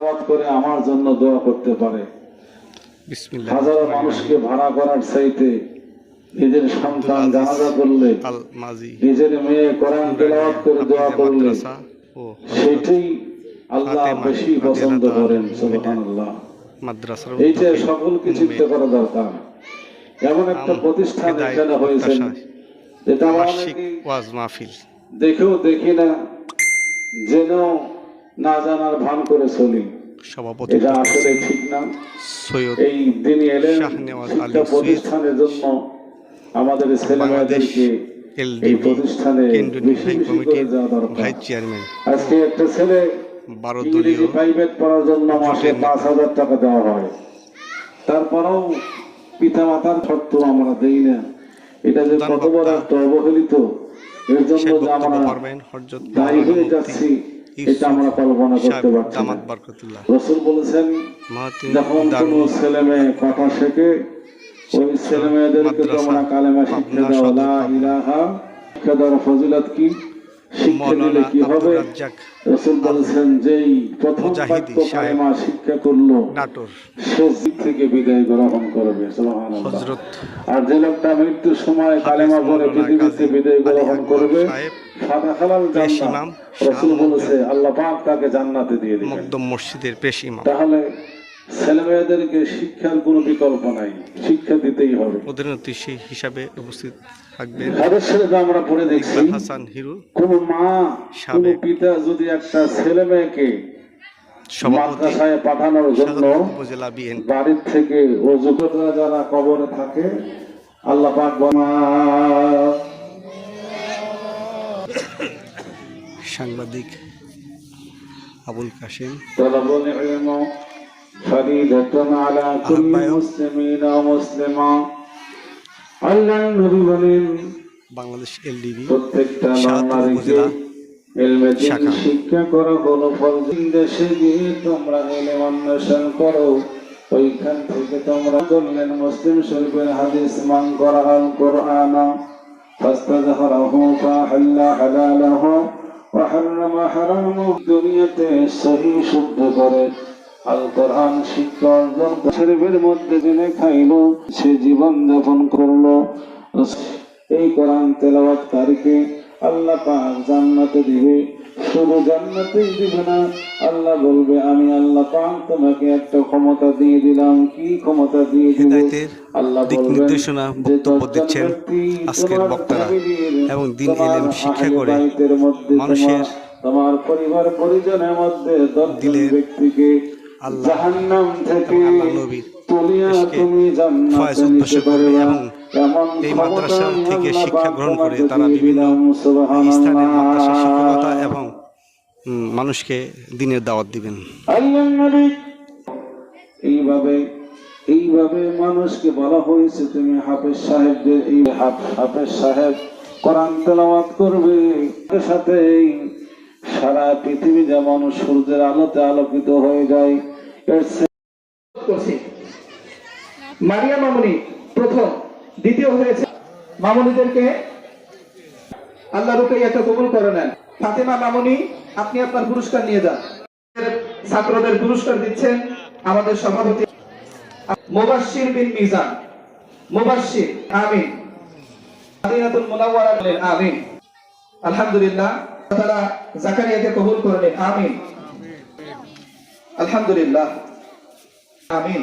করে আমার জন্য দোয়া করতে পারে। হাজারো মানুষকে ভাড়া করার চাইতে নিজের সন্তান জানাজা করলে, নিজের মেয়ে কোরআন তেলাওয়াত করে দোয়া করলে সেটাই আল্লাহ বেশি পছন্দ করেন। সুবহানাল্লাহ। এইটা সকলকে চিন্তা করা দরকার। এমন একটা প্রতিষ্ঠান এখানে হয়েছে যেটা আমরা দেখেও দেখি না, জেনেও না জানার ভান করে চলি। এটা আসলে ঠিক না। এই দিনই এলেন শিক্ষা প্রতিষ্ঠানের জন্য আমাদের ছেলেমেয়েদেরকে এই প্রতিষ্ঠানে বেশি বেশি করে যাওয়া দরকার। আজকে একটা ছেলে ইংরেজি প্রাইভেট পড়ার জন্য মাসে ৫,০০০ টাকা দেওয়া হয়, তারপরেও পিতা মাতার শর্ত আমরা দেই না। এটা যে কত বড় একটা অবহেলিত, এর জন্য যে আমরা দায়ী হয়ে যাচ্ছি এটা আমরা কল্পনা করতে পারছি না। রাসূল বলেছেন, যখন কোনো ছেলে মেয়ে কথা শেখে ওই ছেলে মেয়েদেরকে তোমরা কালেমা শিক্ষা দাও, লা ইলাহা, শিক্ষা দেওয়ার ফজিলত কি, শিক্ষা দিলে কি হবে। রাসূল বলেছেন, যেই প্রথম বাক্য কালেমা শিক্ষা করলো সে জীব থেকে বিদায় গ্রহণ করবে। সুবহানাল্লাহ। আর যে লোকটা মৃত্যুর সময় কালেমা পড়ে পৃথিবীতে বিদায় গ্রহণ করবে, সাদা খালাল জান্নাত, রাসূল বলেছে আল্লাহ পাক তাকে জান্নাতে দিয়ে দিবেন। মকদম মসজিদের পেশ ইমাম। তাহলে ছেলেমেয়েদেরকে শিক্ষার কোনো বিকল্প নাই, শিক্ষা দিতেই হবে। প্রধানমন্ত্রী হিসাবে উপস্থিত থাকবেন। আমরা পড়ে দেখছি, কোন মা কোন পিতা যদি একটা ছেলে মেয়েকে মাদ্রাসায় পাঠানোর জন্য বাড়ির থেকে যুবকরা যারা কবরে থাকে, আল্লাহ পাক সাংবাদিক আবুল কাশেম ফরিদাতুন আলা কুল্লি মুসলিমিন ওয়া মুসলিমা। আল্লাহ নবী বলেন, বাংলাদেশ এলডিবি প্রত্যেকটা নারীকে ইলমে দ্বীন শিক্ষা করা হলো ফরজ। দেশে গিয়ে তোমরা ইলম অন্বেষণ করো, ওইখান থেকে তোমরা করলেন মুসলিম শরীফের হাদিস, মান করাআল কুরআনা ফাস্তাযহারাহু ফাহাল্লা হালালাহু ওয়া হারামা হারামাহু। দুনিয়াতে সহি শুদ্ধ করে আল কোরআন শিক্ষা অর্জন শরীফের মধ্যে জেনে খাইলো, সে জীবন যাপন করলো। এই কোরআন তেলাওয়াতকারীকে আল্লাহ পাক জান্নাতে দিবে। শুধু জান্নাতেই দিবে না, আল্লাহ বলবে আমি আল্লাহ পাক তোমাকে একটা ক্ষমতা দিয়ে দিলাম। কি ক্ষমতা দিয়ে দিল? আল্লাহ বলবেন, নির্দেশনা বক্তব্য দিচ্ছেন আজকের বক্তারা এবং দ্বীন ইলম শিক্ষা করে মানুষের তোমার পরিবার পরিজনের মধ্যে ১০ জন ব্যক্তিকে জাহান্নাম থেকে তুলিয়া তুমি জান্নাতে নিতে পারবে। এবং এই মাদ্রাসা থেকে শিক্ষা গ্রহণ করে তারা বিভিন্ন স্থানের মাদ্রাসা শিক্ষকতা এবং মানুষকে দ্বীনের দাওয়াত দিবেন। এইভাবে মানুষকে বলা হয়েছে, তুমি হাফেজ সাহেবদের, এই হাফেজ সাহেব কোরআন তেলাওয়াত করবে, সাথে সারা পৃথিবী যেমন সূর্যের আলোতে আলোকিত হয়ে যায়। মারিয়া মামুনি প্রথম, দ্বিতীয় হয়েছে মামুনিদেরকে আল্লাহ রুকাইয়াকে কবুল করে নেন। ফাতেমা মামুনি, আপনি আপনার পুরস্কার নিয়ে যান। ছাত্রদের পুরস্কার দিচ্ছেন আমাদের সভাপতি মুবাশশির বিন মিজান। মুবাশশির, আমিন। মাদিনাতুল মুনাওয়ারা, আমিন। আলহামদুলিল্লাহ, তাআলা জাকারিয়াকে কবুল করে নেন, আমিন। আলহামদুলিল্লাহ, আমিন।